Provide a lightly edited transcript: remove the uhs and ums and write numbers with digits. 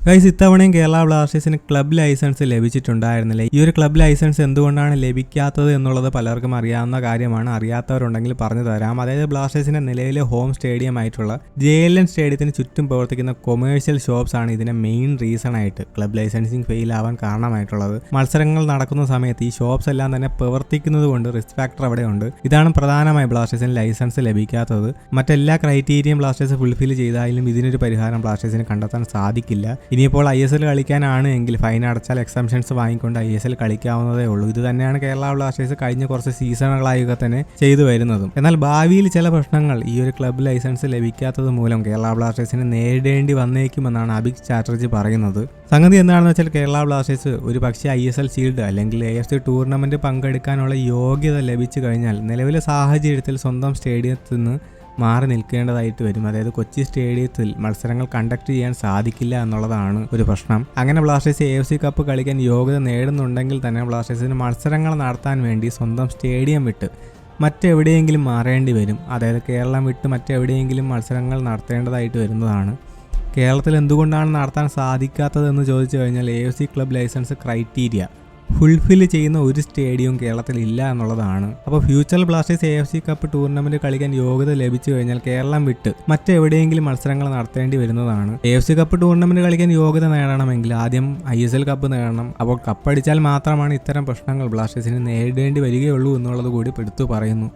Guys, ഇത്തവണയും കേരള ബ്ലാസ്റ്റേഴ്സിന് club licence ലഭിച്ചിട്ടുണ്ടായിരുന്നില്ല. ഈ ഒരു ക്ലബ് ലൈസൻസ് എന്തുകൊണ്ടാണ് ലഭിക്കാത്തത് എന്നുള്ളത് പലർക്കും അറിയാവുന്ന കാര്യമാണ്. അറിയാത്തവരുണ്ടെങ്കിൽ പറഞ്ഞു തരാം. അതായത് ബ്ലാസ്റ്റേഴ്സിന്റെ നിലവിലെ ഹോം സ്റ്റേഡിയം ആയിട്ടുള്ള JLN സ്റ്റേഡിയത്തിന് ചുറ്റും പ്രവർത്തിക്കുന്ന കൊമേഴ്ഷ്യൽ ഷോപ്സ് ആണ് ഇതിന്റെ മെയിൻ റീസൺ ആയിട്ട് ക്ലബ് ലൈസൻസിങ് ഫെയിൽ ആവാൻ കാരണമായിട്ടുള്ളത്. മത്സരങ്ങൾ നടക്കുന്ന സമയത്ത് ഈ ഷോപ്സ് എല്ലാം തന്നെ പ്രവർത്തിക്കുന്നത് കൊണ്ട് റിസ്ക് ഫാക്ടർ അവിടെ ഉണ്ട്. ഇതാണ് പ്രധാനമായി ബ്ലാസ്റ്റേഴ്സിന് ലൈസൻസ് ലഭിക്കാത്തത്. മറ്റെല്ലാ ക്രൈറ്റീരിയയും ബ്ലാസ്റ്റേഴ്സ് ഫുൾഫിൽ ചെയ്താലും ഇതിനൊരു പരിഹാരം ബ്ലാസ്റ്റേഴ്സിന് കണ്ടെത്താൻ സാധിക്കില്ല. ഇനിയിപ്പോൾ ISL കളിക്കാനാണ് എങ്കിൽ ഫൈൻ അടച്ചാൽ എക്സംഷൻസ് വാങ്ങിക്കൊണ്ട് ISL കളിക്കാവുന്നതേ ഉള്ളൂ. ഇത് തന്നെയാണ് കേരള ബ്ലാസ്റ്റേഴ്സ് കഴിഞ്ഞ കുറച്ച് സീസണുകളായൊക്കെ തന്നെ ചെയ്തു വരുന്നതും. എന്നാൽ ഭാവിയിൽ ചില പ്രശ്നങ്ങൾ ഈ ഒരു ക്ലബ് ലൈസൻസ് ലഭിക്കാത്തത് മൂലം കേരള ബ്ലാസ്റ്റേഴ്സിന് നേരിടേണ്ടി വന്നേക്കുമെന്നാണ് അഭിക് ചാറ്റർജി പറയുന്നത്. സംഗതി എന്താണെന്ന് വെച്ചാൽ കേരള ബ്ലാസ്റ്റേഴ്സ് ഒരു പക്ഷേ ISL ഷീൽഡ് അല്ലെങ്കിൽ AFC ടൂർണമെന്റ് പങ്കെടുക്കാനുള്ള യോഗ്യത ലഭിച്ചു കഴിഞ്ഞാൽ നിലവിലെ സാഹചര്യത്തിൽ സ്വന്തം സ്റ്റേഡിയത്തിൽ നിന്ന് മാറി നിൽക്കേണ്ടതായിട്ട് വരും. അതായത് കൊച്ചി സ്റ്റേഡിയത്തിൽ മത്സരങ്ങൾ കണ്ടക്ട് ചെയ്യാൻ സാധിക്കില്ല എന്നുള്ളതാണ് ഒരു പ്രശ്നം. അങ്ങനെ ബ്ലാസ്റ്റേഴ്സ് AFC കപ്പ് കളിക്കാൻ യോഗ്യത നേടുന്നുണ്ടെങ്കിൽ തന്നെ ബ്ലാസ്റ്റേഴ്സിന് മത്സരങ്ങൾ നടത്താൻ വേണ്ടി സ്വന്തം സ്റ്റേഡിയം വിട്ട് മറ്റെവിടെയെങ്കിലും മാറേണ്ടി വരും. അതായത് കേരളം വിട്ട് മറ്റെവിടെയെങ്കിലും മത്സരങ്ങൾ നടത്തേണ്ടതായിട്ട് വരുന്നതാണ്. കേരളത്തിൽ എന്തുകൊണ്ടാണ് നടത്താൻ സാധിക്കാത്തതെന്ന് ചോദിച്ചു കഴിഞ്ഞാൽ AFC club licence criteria fulfil ചെയ്യുന്ന ഒരു സ്റ്റേഡിയവും കേരളത്തിൽ ഇല്ല എന്നുള്ളതാണ്. അപ്പോൾ ഫ്യൂച്ചറിൽ ബ്ലാസ്റ്റേഴ്സ് AFC കപ്പ് ടൂർണമെന്റ് കളിക്കാൻ യോഗ്യത ലഭിച്ചു കഴിഞ്ഞാൽ കേരളം വിട്ട് മറ്റെവിടെയെങ്കിലും മത്സരങ്ങൾ നടത്തേണ്ടി വരുന്നതാണ്. AFC കപ്പ് ടൂർണമെന്റ് കളിക്കാൻ യോഗ്യത നേടണമെങ്കിൽ ആദ്യം ISL കപ്പ് നേടണം. അപ്പോൾ കപ്പടിച്ചാൽ മാത്രമാണ് ഇത്തരം പ്രശ്നങ്ങൾ ബ്ലാസ്റ്റേഴ്സിന് നേരിടേണ്ടി വരികയുള്ളൂ എന്നുള്ളത് കൂടി എടുത്തു പറയുന്നു.